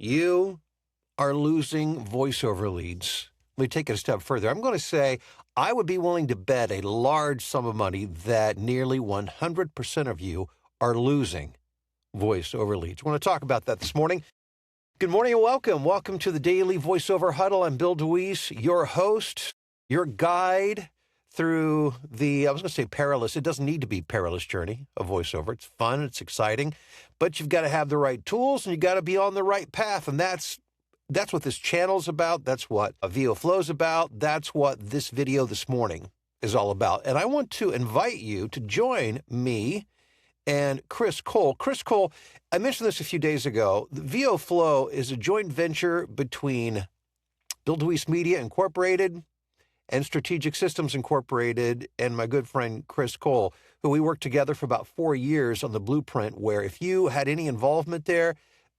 You are losing voiceover leads. Let me take it a step further. I'm going to say I would be willing to bet a large sum of money that nearly 100% of you are losing voiceover leads. We're going to talk about that this morning. Good morning and welcome. Welcome to the Daily Voiceover Huddle. I'm Bill DeWeese, your host, your guide through the, I was going to say perilous, it doesn't need to be perilous journey of voiceover. It's fun, it's exciting, but you've got to have the right tools and you've got to be on the right path. And that's what this channel's about. That's what VoFlow's about. That's what this video this morning is all about. And I want to invite you to join me and Chris Cole. Chris Cole, I mentioned this a few days ago. The VoFlow is a joint venture between Bill DeWeese Media Incorporated and Strategic Systems Incorporated and my good friend Chris Cole, who we worked together for about 4 years on the blueprint, where if you had any involvement there,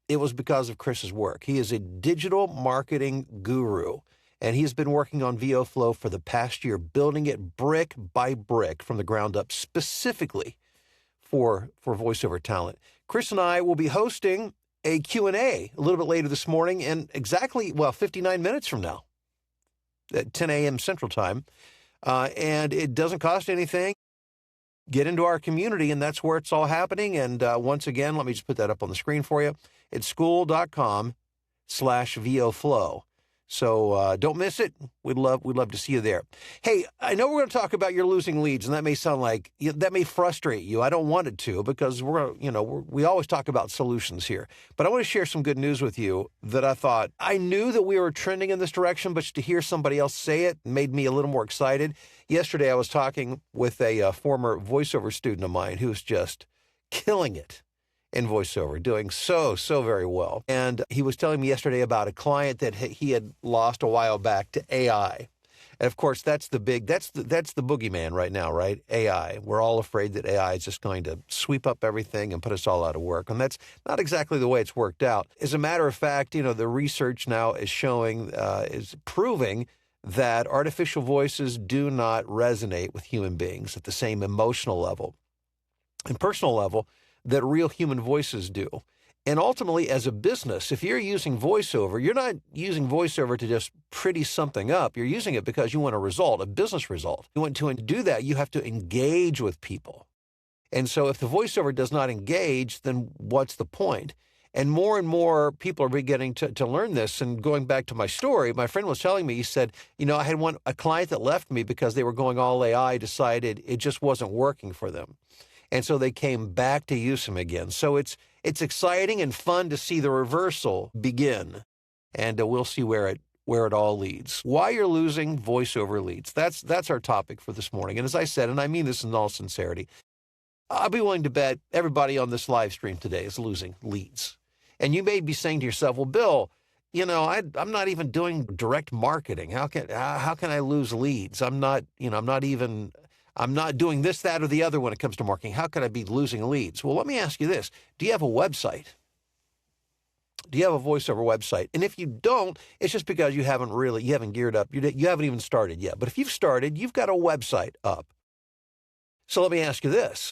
it was because of Chris's work. He is a digital marketing guru, and he's been working on VoFlow for the past year, building it brick by brick from the ground up, specifically for voiceover talent. Chris and I will be hosting a Q&A a little bit later this morning, and exactly, 59 minutes from now, at 10 a.m. Central Time, and it doesn't cost anything. Get into our community, and that's where it's all happening. And once again, let me just put that up on the screen for you. It's school.com/VoFlow. So don't miss it. We'd love to see you there. Hey, I know we're going to talk about your losing leads, and that may sound like, that may frustrate you. I don't want it to, because we always talk about solutions here. But I want to share some good news with you that I knew that we were trending in this direction, but to hear somebody else say it made me a little more excited. Yesterday, I was talking with a former voiceover student of mine who's just killing it in voiceover, doing so very well. And he was telling me yesterday about a client that he had lost a while back to AI. And of course, that's the boogeyman right now, right? AI. We're all afraid that AI is just going to sweep up everything and put us all out of work. And that's not exactly the way it's worked out. As a matter of fact, the research now is proving that artificial voices do not resonate with human beings at the same emotional level and personal level that real human voices do. And ultimately, as a business, if you're using voiceover, you're not using voiceover to just pretty something up. You're using it because you want a business result. You want to do that, you have to engage with people. And so if the voiceover does not engage, then what's the point? And more people are beginning to learn this. And going back to my story, my friend was telling me, he said, I had a client that left me because they were going all AI, decided it just wasn't working for them. And so they came back to use him again. So it's exciting and fun to see the reversal begin. And we'll see where it all leads. Why you're losing voiceover leads. That's our topic for this morning. And as I said, and I mean this in all sincerity, I'll be willing to bet everybody on this live stream today is losing leads. And you may be saying to yourself, well, Bill, I'm not even doing direct marketing. How can I lose leads? I'm not doing this, that, or the other when it comes to marketing. How could I be losing leads? Well, let me ask you this. Do you have a website? Do you have a voiceover website? And if you don't, it's just because you haven't geared up. You haven't even started yet. But if you've started, you've got a website up. So let me ask you this.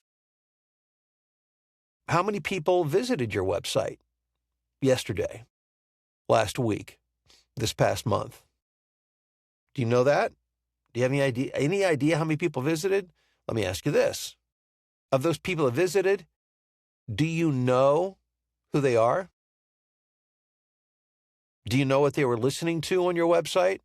How many people visited your website yesterday, last week, this past month? Do you know that? Do you have any idea how many people visited? Let me ask you this. Of those people that visited, do you know who they are? Do you know what they were listening to on your website?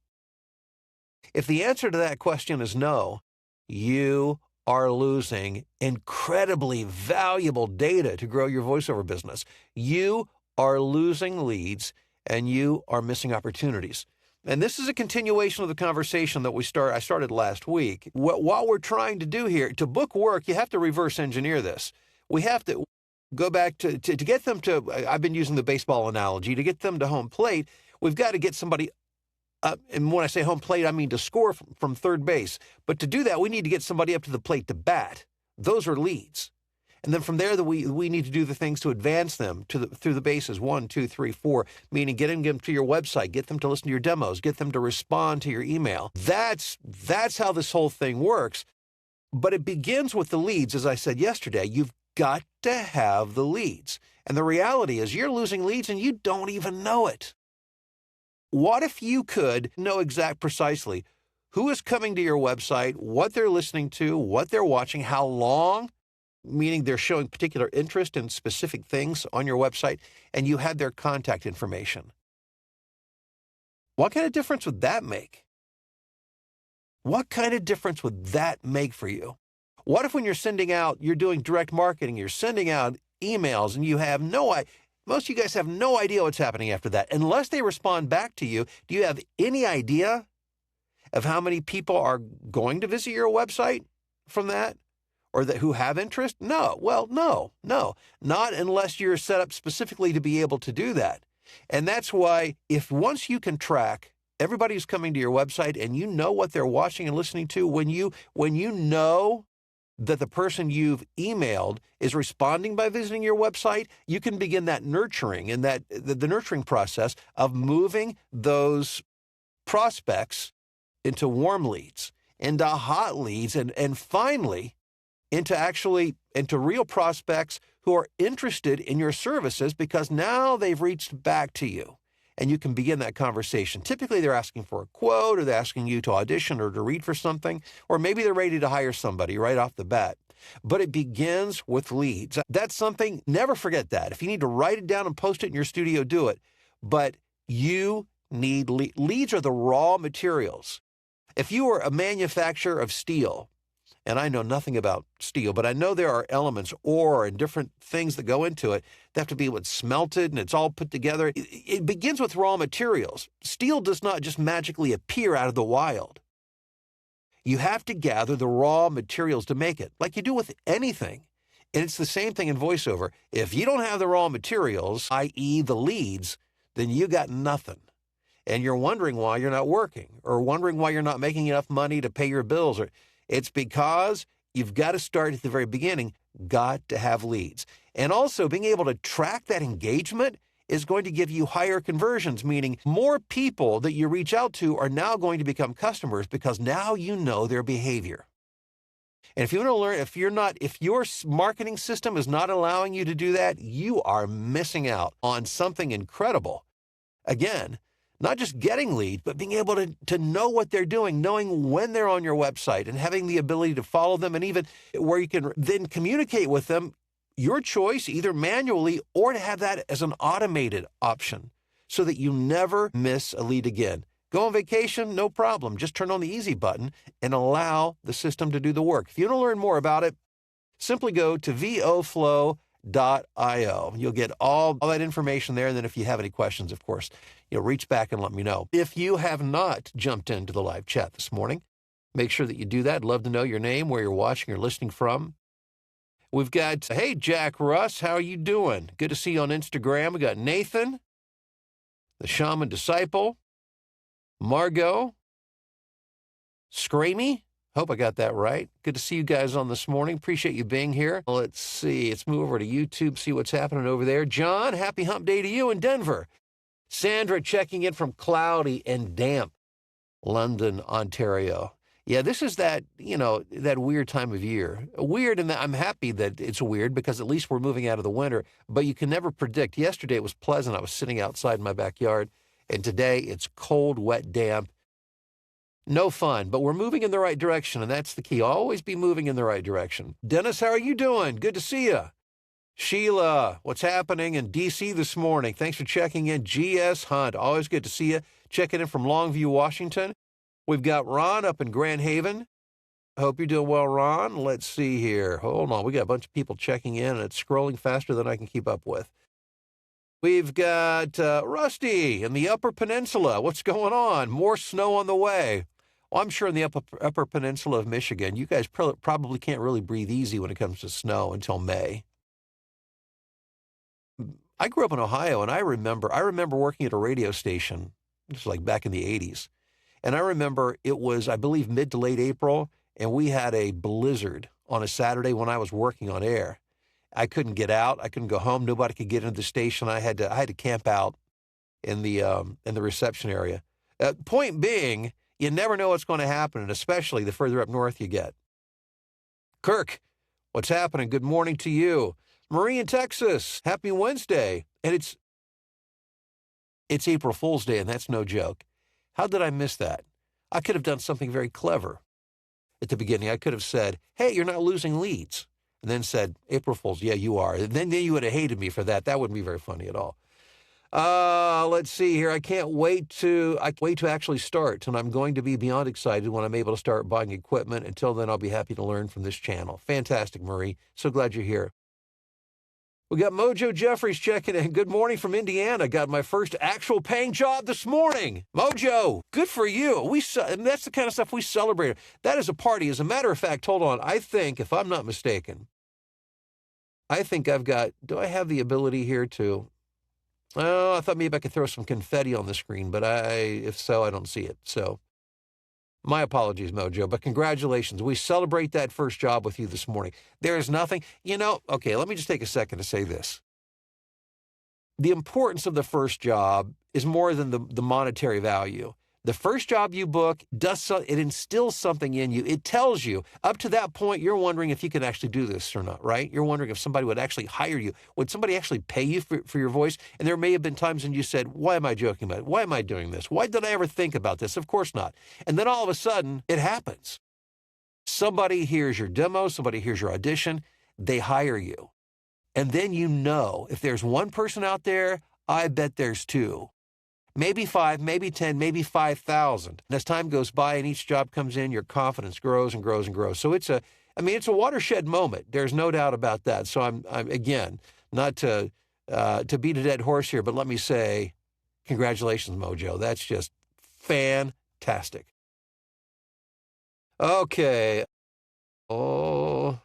If the answer to that question is no, you are losing incredibly valuable data to grow your voiceover business. You are losing leads and you are missing opportunities. And this is a continuation of the conversation that I started last week. What we're trying to do here, to book work, you have to reverse engineer this. We have to go back to get them to, I've been using the baseball analogy, to get them to home plate, we've got to get somebody up. And when I say home plate, I mean to score from third base. But to do that, we need to get somebody up to the plate to bat. Those are leads. And then from there, we need to do the things to advance them through the bases, 1, 2, 3, 4, meaning getting them to your website, get them to listen to your demos, get them to respond to your email. That's how this whole thing works. But it begins with the leads. As I said yesterday, you've got to have the leads. And the reality is you're losing leads and you don't even know it. What if you could know precisely who is coming to your website, what they're listening to, what they're watching, how long, meaning they're showing particular interest in specific things on your website, and you had their contact information? What kind of difference would that make? What kind of difference would that make for you? What if when you're doing direct marketing, you're sending out emails and you have most of you guys have no idea what's happening after that. Unless they respond back to you, do you have any idea of how many people are going to visit your website from that? Or who have interest? No. Well, no. Not unless you're set up specifically to be able to do that. And that's why once you can track everybody who's coming to your website and you know what they're watching and listening to, when you know that the person you've emailed is responding by visiting your website, you can begin that nurturing and the nurturing process of moving those prospects into warm leads, into hot leads, and finally into real prospects who are interested in your services because now they've reached back to you. And you can begin that conversation. Typically, they're asking for a quote, or they're asking you to audition or to read for something, or maybe they're ready to hire somebody right off the bat. But it begins with leads. That's something, never forget that. If you need to write it down and post it in your studio, do it. But you need leads are the raw materials. If you were a manufacturer of steel, and I know nothing about steel, but I know there are elements, ore, and different things that go into it. They have to be smelted, and it's all put together. It begins with raw materials. Steel does not just magically appear out of the wild. You have to gather the raw materials to make it, like you do with anything. And it's the same thing in voiceover. If you don't have the raw materials, i.e. the leads, then you got nothing. And you're wondering why you're not working, or wondering why you're not making enough money to pay your bills, it's because you've got to start at the very beginning, got to have leads. And also being able to track that engagement is going to give you higher conversions, meaning more people that you reach out to are now going to become customers because now you know their behavior. And if you want to learn, if your marketing system is not allowing you to do that, you are missing out on something incredible. Again, not just getting leads, but being able to know what they're doing, knowing when they're on your website and having the ability to follow them, and even where you can then communicate with them, your choice, either manually or to have that as an automated option so that you never miss a lead again. Go on vacation, no problem. Just turn on the easy button and allow the system to do the work. If you want to learn more about it, simply go to VoFlow.io. You'll get all that information there. And then if you have any questions, of course, reach back and let me know. If you have not jumped into the live chat this morning, make sure that you do that. I'd love to know your name, where you're watching or listening from. We've got, hey, Jack Russ, how are you doing? Good to see you on Instagram. We got Nathan, the Shaman Disciple, Margot, Screamy. Hope I got that right. Good to see you guys on this morning. Appreciate you being here. Let's see. Let's move over to YouTube, see what's happening over there. John, happy hump day to you in Denver. Sandra checking in from cloudy and damp London, Ontario. Yeah, this is that weird time of year. Weird, and I'm happy that it's weird because at least we're moving out of the winter, but you can never predict. Yesterday it was pleasant. I was sitting outside in my backyard, and today it's cold, wet, damp. No fun, but we're moving in the right direction, and that's the key. Always be moving in the right direction. Dennis, how are you doing? Good to see you. Sheila, what's happening in D.C. this morning? Thanks for checking in. G.S. Hunt, always good to see you. Checking in from Longview, Washington. We've got Ron up in Grand Haven. I hope you're doing well, Ron. Let's see here. Hold on. We got a bunch of people checking in, and it's scrolling faster than I can keep up with. We've got Rusty in the Upper Peninsula. What's going on? More snow on the way. Well, I'm sure in the upper Peninsula of Michigan, you guys probably can't really breathe easy when it comes to snow until May. I grew up in Ohio, and I remember working at a radio station, just like back in the 80s. And I remember it was, I believe, mid to late April, and we had a blizzard on a Saturday when I was working on air. I couldn't get out. I couldn't go home. Nobody could get into the station. I had to camp out in the reception area. Point being, you never know what's going to happen, and especially the further up north you get. Kirk, what's happening? Good morning to you. Marie in Texas, happy Wednesday. And it's April Fool's Day, and that's no joke. How did I miss that? I could have done something very clever at the beginning. I could have said, hey, you're not losing leads. And then said, April Fool's, yeah, you are. And then you would have hated me for that. That wouldn't be very funny at all. Let's see here. I can't wait to actually start, and I'm going to be beyond excited when I'm able to start buying equipment. Until then, I'll be happy to learn from this channel. Fantastic, Marie. So glad you're here. We got Mojo Jeffries checking in. Good morning from Indiana. Got my first actual paying job this morning. Mojo, good for you. And that's the kind of stuff we celebrate. That is a party. As a matter of fact, hold on. I think, if I'm not mistaken, do I have the ability here to, oh, I thought maybe I could throw some confetti on the screen, but if so, I don't see it. So my apologies, Mojo, but congratulations. We celebrate that first job with you this morning. There is nothing, okay, let me just take a second to say this. The importance of the first job is more than the monetary value. The first job you book, it instills something in you. It tells you, up to that point, you're wondering if you can actually do this or not, right? You're wondering if somebody would actually hire you. Would somebody actually pay you for your voice? And there may have been times when you said, why am I joking about it? Why am I doing this? Why did I ever think about this? Of course not. And then all of a sudden, it happens. Somebody hears your demo, somebody hears your audition, they hire you. And then if there's one person out there, I bet there's two. Maybe 5, maybe 10, maybe 5,000. And as time goes by and each job comes in, your confidence grows and grows and grows. So it's a watershed moment. There's no doubt about that. So I'm again, not to beat a dead horse here, but let me say, congratulations, Mojo. That's just fantastic. Okay. Oh,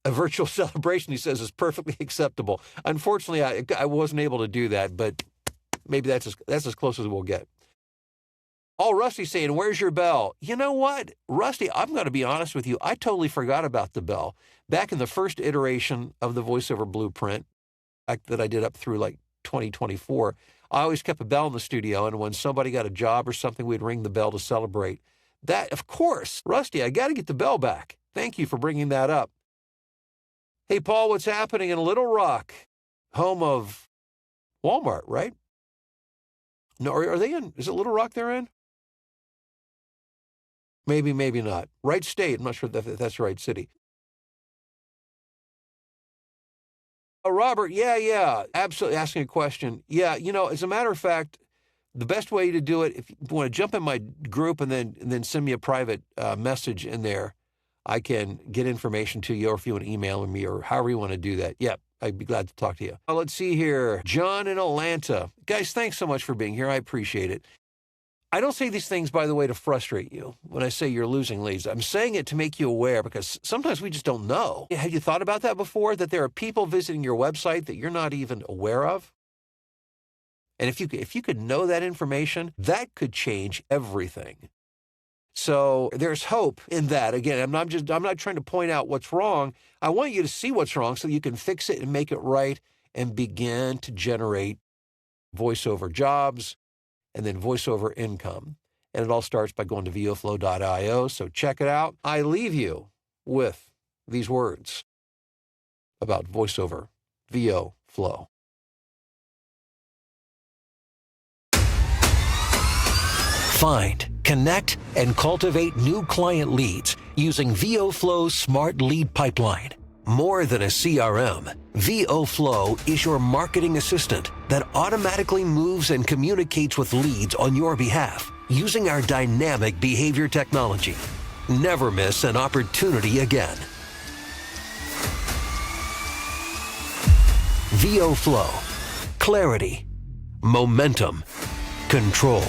a virtual celebration, he says, is perfectly acceptable. Unfortunately, I wasn't able to do that, but maybe that's as close as we'll get. Oh, Rusty's saying, where's your bell? You know what, Rusty, I'm going to be honest with you. I totally forgot about the bell. Back in the first iteration of the VoiceOver blueprint that I did up through like 2024, I always kept a bell in the studio, and when somebody got a job or something, we'd ring the bell to celebrate. That, of course, Rusty, I got to get the bell back. Thank you for bringing that up. Hey, Paul, what's happening in Little Rock, home of Walmart, right? No, are they in? Is it Little Rock they're in? Maybe, maybe not. Right state. I'm not sure if that's the right city. Oh, Robert, yeah. Absolutely asking a question. Yeah, as a matter of fact, the best way to do it, if you want to jump in my group and then send me a private message in there, I can get information to you, or if you want to email me, or however you want to do that. Yep. I'd be glad to talk to you. Let's see here. John in Atlanta. Guys, thanks so much for being here. I appreciate it. I don't say these things, by the way, to frustrate you when I say you're losing leads. I'm saying it to make you aware, because sometimes we just don't know. Have you thought about that before, that there are people visiting your website that you're not even aware of? And if you could know that information, that could change everything. So there's hope in that. Again, I'm not trying to point out what's wrong. I want you to see what's wrong so you can fix it and make it right and begin to generate voiceover jobs and then voiceover income. And it all starts by going to VoFlow.io. So check it out. I leave you with these words about voiceover, VoFlow. Find, connect, and cultivate new client leads using VoFlow's Smart Lead Pipeline. More than a CRM, VoFlow is your marketing assistant that automatically moves and communicates with leads on your behalf using our dynamic behavior technology. Never miss an opportunity again. VoFlow. Clarity. Momentum. Control.